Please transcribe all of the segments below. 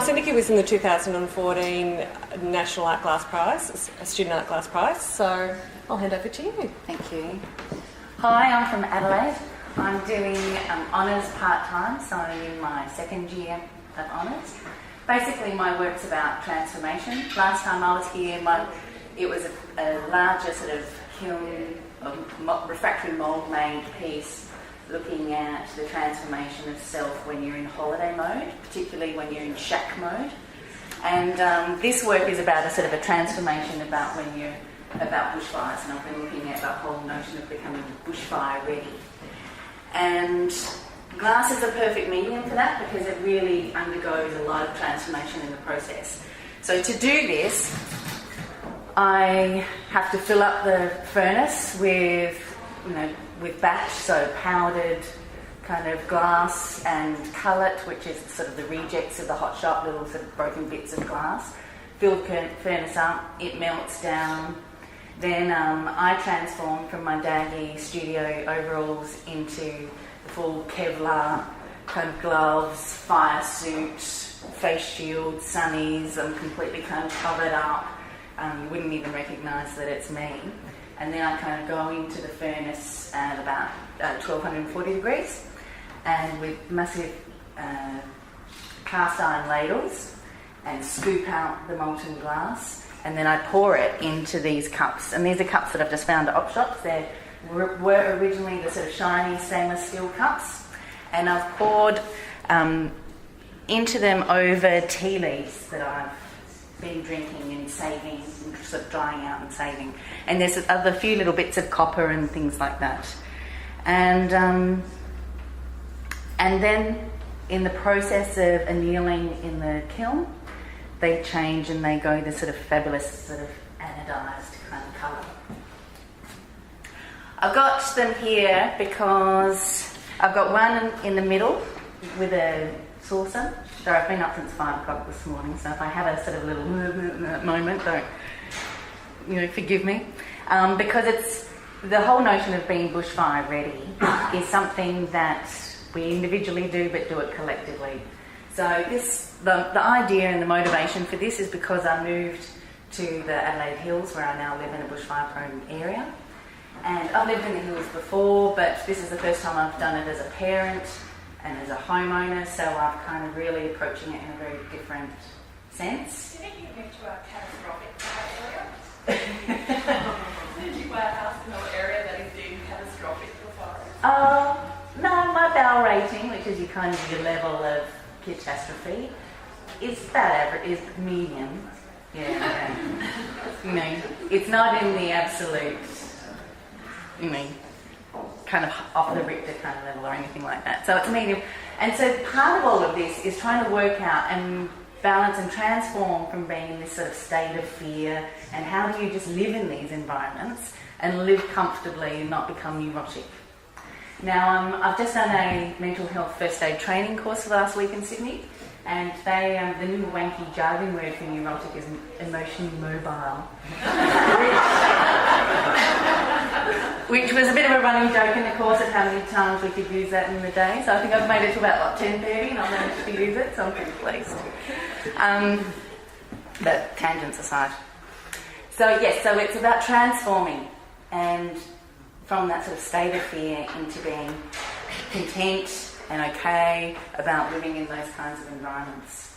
So Nikki was in the 2014 National Art Glass Prize, a Student Art Glass Prize, so I'll hand over to you. Thank you. Hi, I'm from Adelaide. I'm doing honours part-time, so I'm in my second year of honours. Basically, my work's about transformation. Last time I was here, it was a larger sort of kiln, refractory mould-made piece looking at the transformation of self when you're in holiday mode, particularly when you're in shack mode. And this work is about a sort of a transformation about bushfires, and I've been looking at the whole notion of becoming bushfire ready. And glass is a perfect medium for that because it really undergoes a lot of transformation in the process. So to do this, I have to fill up the furnace with batch, so powdered kind of glass, and cullet, which is sort of the rejects of the hot shot, little sort of broken bits of glass. Fill the furnace up, it melts down. Then I transform from my daggy studio overalls into the full Kevlar kind of gloves, fire suit, face shield, sunnies. I'm completely kind of covered up. You wouldn't even recognise that it's me. And then I kind of go into the furnace at about 1240 degrees, and with massive cast iron ladles, and scoop out the molten glass, and then I pour it into these cups. And these are cups that I've just found at op shops. They were originally the sort of shiny stainless steel cups, and I've poured into them over tea leaves that I've been drinking and saving, and sort of drying out and saving. And there's other few little bits of copper and things like that. And then in the process of annealing in the kiln, they change and they go the sort of fabulous sort of anodised kind of colour. I've got them here because I've got one in the middle with a saucer. So I've been up since 5 o'clock this morning, so if I have a sort of little moment, don't, forgive me. Because it's the whole notion of being bushfire ready is something that we individually do, but do it collectively. So the idea and the motivation for this is because I moved to the Adelaide Hills, where I now live in a bushfire-prone area. And I've lived in the hills before, but this is the first time I've done it as a parent and as a homeowner, so I'm kind of really approaching it in a very different sense. Do you think you moved to a catastrophic area? Did you buy a house in an area that is deemed catastrophic for fires? No, my bowel rating, which is your level of catastrophe, is about average, is medium. Yeah. It's not in the absolute, kind of off the Richter kind of level or anything like that. So it's medium. And so part of all of this is trying to work out and balance and transform from being in this sort of state of fear, and how do you just live in these environments and live comfortably and not become neurotic. Now, I've just done a mental health first aid training course for the last week in Sydney, and the new wanky jargon word for neurotic is emotionally mobile. Which was a bit of a running joke in the course of how many times we could use that in the day. So I think I've made it to about 10:30 and I've managed to use it, so I'm pretty pleased. But tangents aside. So yes, so it's about transforming and from that sort of state of fear into being content and okay about living in those kinds of environments.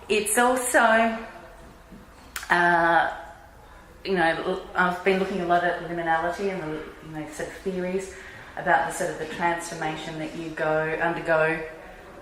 It's also I've been looking a lot at liminality and the sort of theories about the sort of the transformation that you undergo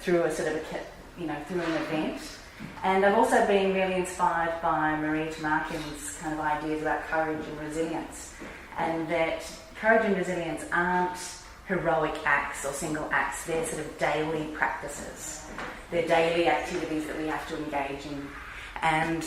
through a sort of through an event. And I've also been really inspired by Marie Tamarkin's kind of ideas about courage and resilience, and that courage and resilience aren't heroic acts or single acts, they're sort of daily practices. They're daily activities that we have to engage in. And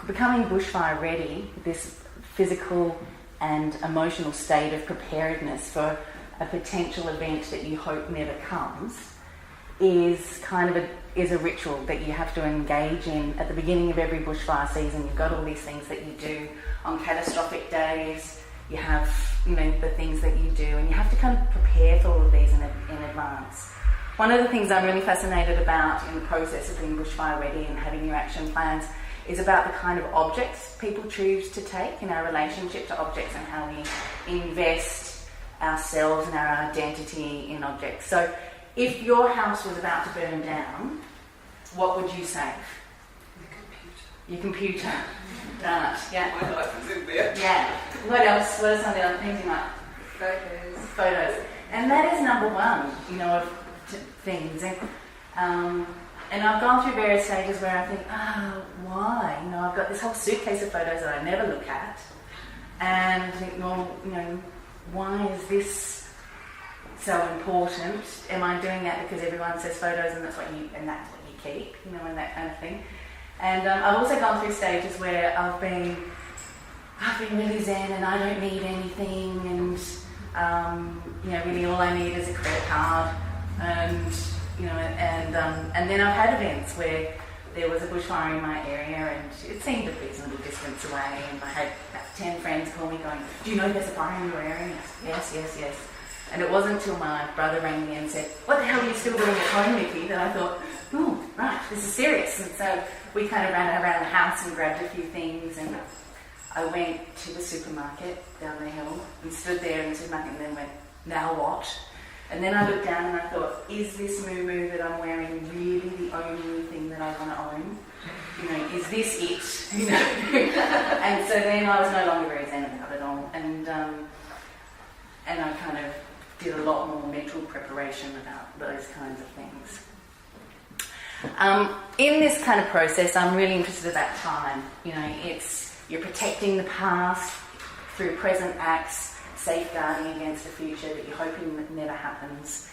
becoming bushfire ready, this physical and emotional state of preparedness for a potential event that you hope never comes, is kind of a ritual that you have to engage in at the beginning of every bushfire season. You've got all these things that you do on catastrophic days. You have, the things that you do, and you have to kind of prepare for all of these in advance. one of the things I'm really fascinated about in the process of being bushfire ready and having your action plans is about the kind of objects people choose to take in our relationship to objects and how we invest ourselves and our identity in objects. So if your house was about to burn down, what would you save? Your computer. Right, yeah. My life is in there. Yeah. What else? What are some of the other things you might? Photos. And that is number one, of things. And I've gone through various stages where I think, why? I've got this whole suitcase of photos that I never look at. And I think, well, why is this so important? Am I doing that because everyone says photos and that's what you keep, and that kind of thing? And I've also gone through stages where I've been really zen and I don't need anything, and really all I need is a credit card, and then I've had events where there was a bushfire in my area and it seemed a reasonable distance away, and I had about 10 friends call me going, "Do you know there's a fire in your area?" Yes. And it wasn't until my brother rang me and said, "What the hell are you still doing at home, Nikki?" that I thought, "Oh, right, this is serious." And so we kind of ran around the house and grabbed a few things, and I went to the supermarket down the hill and stood there in the supermarket and then went, "Now what?" And then I looked down and I thought, is this moo-moo that I'm wearing really the only thing that I want to own? Is this it? And so then I was no longer very zen about it all. And I kind of did a lot more mental preparation about those kinds of things. In this kind of process, I'm really interested about time. You're protecting the past through present acts, safeguarding against a future that you're hoping that never happens.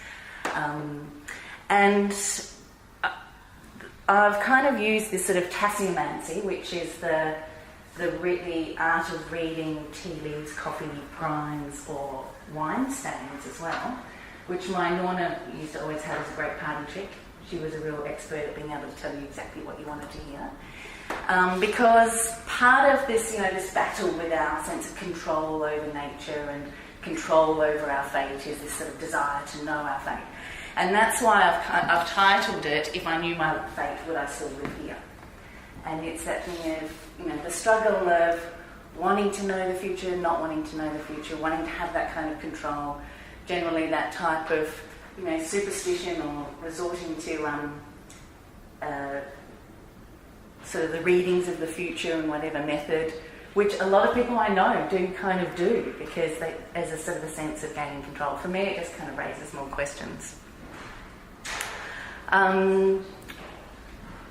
And I've kind of used this sort of tasseomancy, which is the art of reading tea leaves, coffee grinds, or wine stains as well, which my Nonna used to always have as a great party trick. She was a real expert at being able to tell you exactly what you wanted to hear. Because part of this, this battle with our sense of control over nature and control over our fate is this sort of desire to know our fate. And that's why I've titled it, "If I Knew My Fate, Would I Still Live Here?" And it's that thing of, the struggle of wanting to know the future, not wanting to know the future, wanting to have that kind of control, generally that type of, superstition or resorting to sort of the readings of the future and whatever method, which a lot of people I know do because they, as a sort of a sense of gaining control. For me, it just kind of raises more questions.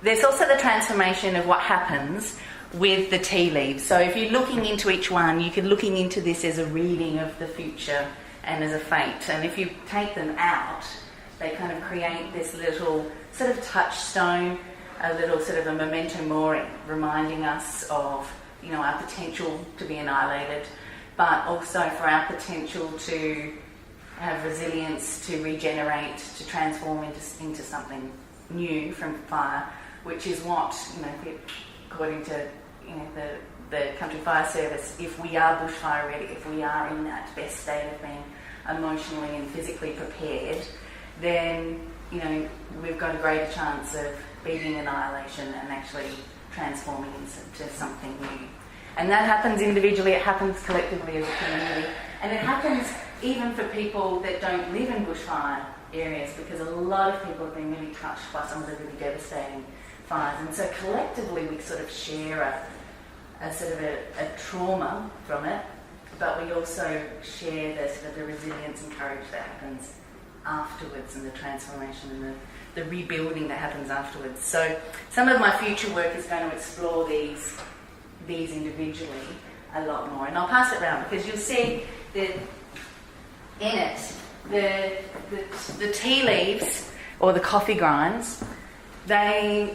There's also the transformation of what happens with the tea leaves. So if you're looking into each one, you can looking into this as a reading of the future and as a fate. And if you take them out, they kind of create this little sort of touchstone, a little sort of a memento mori, reminding us of, our potential to be annihilated, but also for our potential to have resilience, to regenerate, to transform into something new from fire, which is what, according to the Country Fire Service, if we are bushfire ready, if we are in that best state of being emotionally and physically prepared, then we've got a greater chance of beating annihilation and actually transforming into something new. And that happens individually, it happens collectively as a community, and it happens even for people that don't live in bushfire areas, because a lot of people have been really touched by some of the really devastating fires. And so collectively we sort of share a sort of a trauma from it, but we also share the sort of the resilience and courage that happens afterwards, and the transformation and the rebuilding that happens afterwards. So some of my future work is going to explore these individually a lot more, and I'll pass it around because you'll see that in it the tea leaves or the coffee grinds, they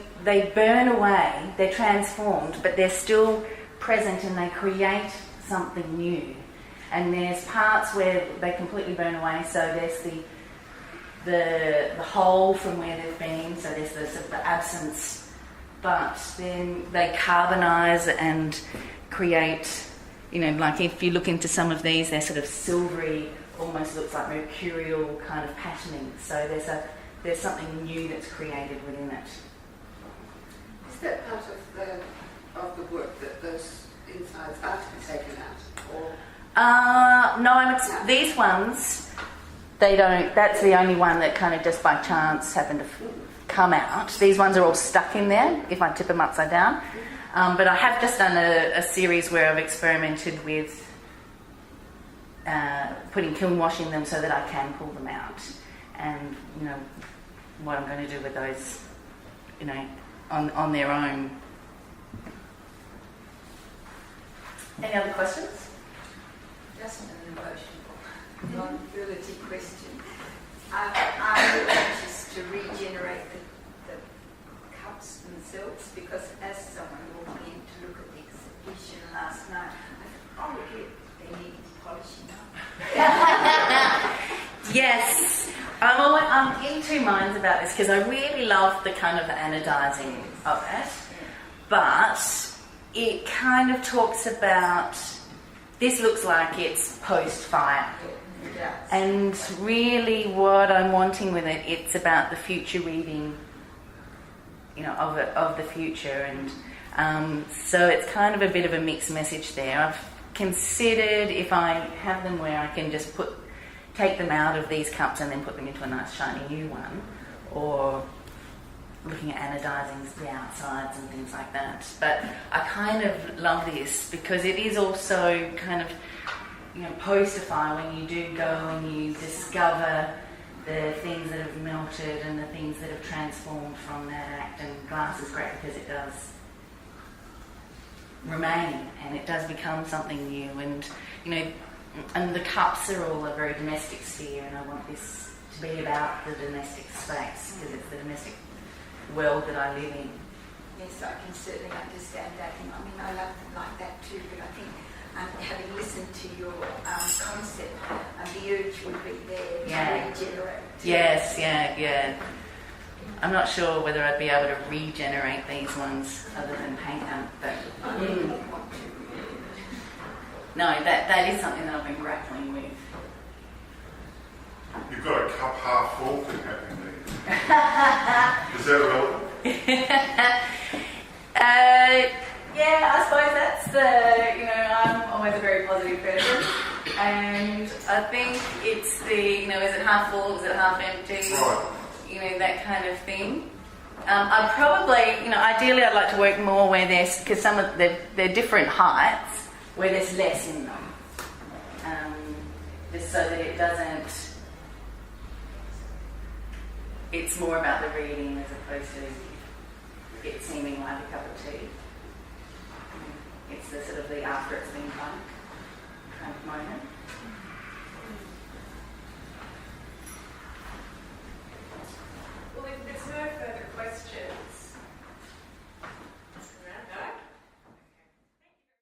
burn away, they're transformed, but they're still present and they create something new. And there's parts where they completely burn away, so there's the hole from where they've been, so there's the sort of the absence, but then they carbonise and create, like if you look into some of these, they're sort of silvery, almost looks like mercurial kind of patterning. So there's a there's something new that's created within it. Is that part of the work that those insides are to be taken out? Or? No, these ones, they don't, that's the only one that kind of just by chance happened to come out. These ones are all stuck in there if I tip them upside down. But I have just done a series where I've experimented with kiln washing them so that I can pull them out. And, you know, what I'm going to do with those, you know, on their own. Any other questions? Just an emotional vulnerability question. Are you anxious to regenerate the cups themselves? Because as someone walking in to look at the exhibition last night, I thought, oh, they need polishing up. Yes. I'm in two minds about this because I really love the kind of anodizing of it, but it kind of talks about, this looks like it's post-fire. And really what I'm wanting with it, it's about the future reading, you know, of the future. And so it's kind of a bit of a mixed message there. I've considered if I have them where I can just take them out of these cups and then put them into a nice shiny new one, or looking at anodizing the outsides and things like that. But I kind of love this because it is also kind of, you know, post-fire, when you do go and you discover the things that have melted and the things that have transformed from that act. And glass is great because it does remain and it does become something new. And, you know, and the cups are all a very domestic sphere, and I want this to be about the domestic space because it's the domestic world that I live in. Yes, I can certainly understand that. And I mean, I love them like that too, but I think having listened to your concept, the urge would be there to regenerate. Yes, yeah. I'm not sure whether I'd be able to regenerate these ones other than paint them, but no, that is something that I've been grappling with. You've got a cup half full thing happening there. Is that relevant? Yeah, I suppose that's the, you know, I'm always a very positive person, and I think it's the, you know, is it half full, is it half empty, right. You know, that kind of thing. I'd probably, you know, ideally I'd like to work more where there's, because some of they're different heights, where there's less in them, just so that it doesn't, it's more about the reading as opposed to it seeming like a cup of tea. It's the sort of the after it's been drunk kind of moment.